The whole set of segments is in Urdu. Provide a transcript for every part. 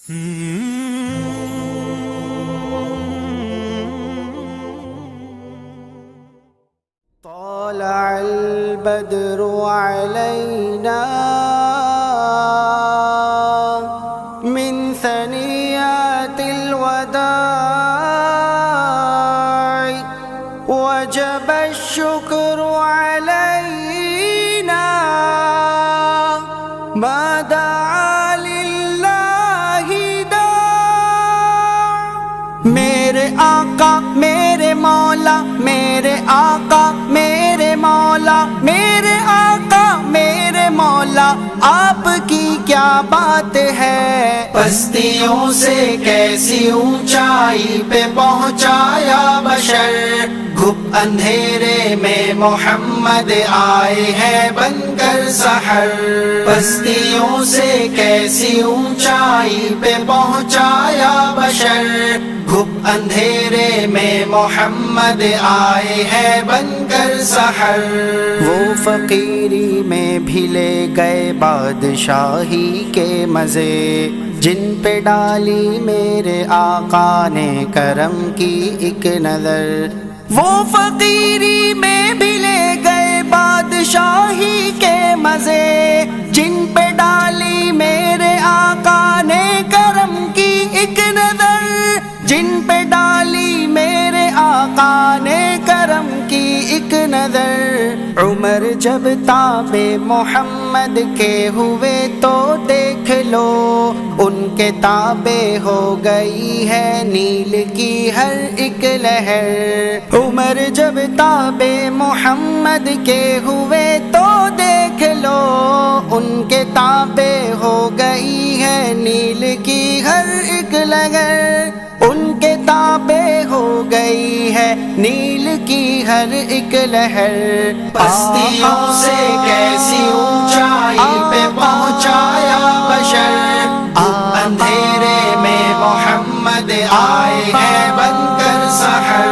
طلع البدر علينا من ثنيات الوداع وجب الشكر علينا ما دعا لله داع. میرے آقا میرے مولا میرے آقا میرے مولا میرے آقا میرے مولا آپ کی کیا بات ہے. پستیوں سے کیسی اونچائی پہ پہنچایا بشر. گھپ اندھیرے میں محمد آئے ہیں بن کر سحر. پستیوں سے کیسی اونچائی پہ پہنچایا بشر. گھپ اندھیرے میں محمد آئے ہیں بن کر سحر. وہ فقیری میں بھی لے گئے بادشاہی کے مزے جن پہ ڈالی میرے آقا نے کرم کی ایک نظر. وہ فقیری میں بھی لے گئے بادشاہی کے مزے جن پہ ڈالی میرے آقا نے کرم کی ایک نظر. جن پہ ڈالی میرے آقا نے کرم کی ایک نظر. عمر جب تابع محمد کے ہوئے تو دیکھ لو ان کے تابع ہو گئی ہے نیل کی ہر ایک لہر. عمر جب تابع محمد کے ہوئے تو دیکھ لو ان کے تابع ہو گئی ہے نیل کی ہر ایک لہر. ان کے تابع ہو گئی ہے نیل کی ہر ایک لہر. پستیوں سے کیسی اونچائی پہ پہنچایا بشر. اندھیرے میں محمد آئے ہیں بن کر سحر.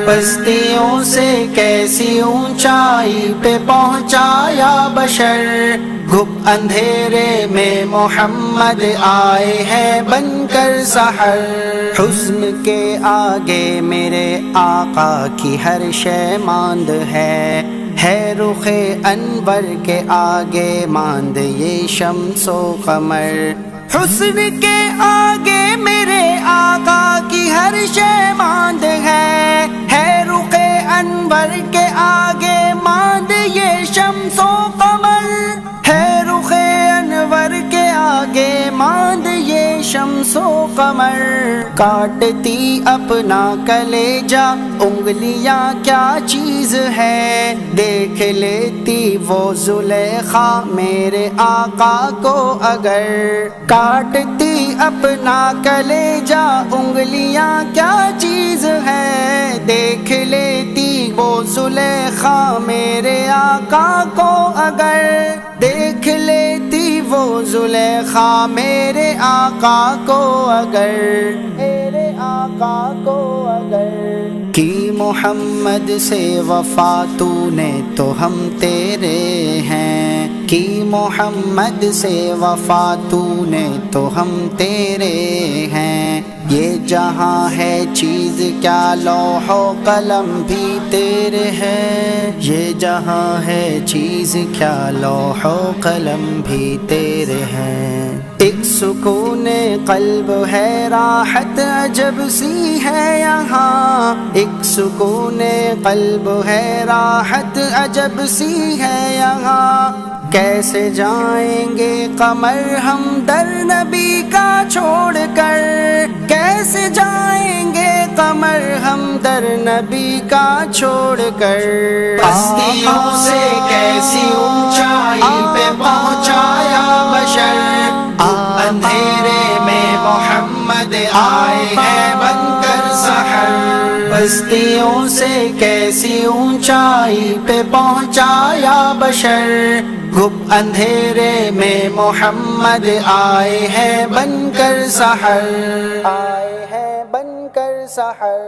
پستیوں سے کیسی اونچائی پہ پہنچایا بشر. گھپ اندھیرے میں محمد آئے ہیں بن کر سحر. حسن کے آگے میرے آقا کی ہر شے ماند ہے رخ انور کے آگے ماند یہ شمس و قمر. حسن کے آگے میرے آقا کی ہر شے ماند ہے رخ انور کے آگے ماند یہ شمس و قمر. ہے رخ انور کے آگے ماند یہ شمس و قمر. کاٹتی اپنا کلیجہ انگلیاں کیا چیز ہے. دیکھ لیتی وہ زلیخا میرے آقا کو اگر. کاٹتی اپنا کلیجہ انگلیاں کیا چیز ہے. دیکھ لیتی وہ زلیخا میرے آقا کو اگر. دیکھ لیتی وہ زلیخا میرے آقا کو اگر. میرے آقا کو اگر. کی محمد سے وفا تو نے تو ہم تیرے ہیں. کی محمد سے وفا تو نے تو ہم تیرے ہیں. یہ جہاں ہے چیز کیا لوح و قلم بھی تیرے ہیں. یہ جہاں ہے چیز کیا لوح و قلم بھی تیرے ہیں. ایک سکون قلب ہے راحت عجب سی ہے یہاں. ایک سکون قلب ہے راحت عجب سی ہے یہاں. کیسے جائیں گے قمر ہم در نبی کا چھوڑ کر. کیسے جائیں گے قمر ہم در نبی کا چھوڑ کر. پستیوں سے کیسی اونچائی پہ پہنچایا بشر. اندھیرے میں محمد آئے ہیں بن کر سحر. پستیوں سے کیسی اونچائی پہ پہنچایا بشر. گھپ اندھیرے میں محمد آئے ہیں بن کر سحر. آئے ہیں بن کر سحر.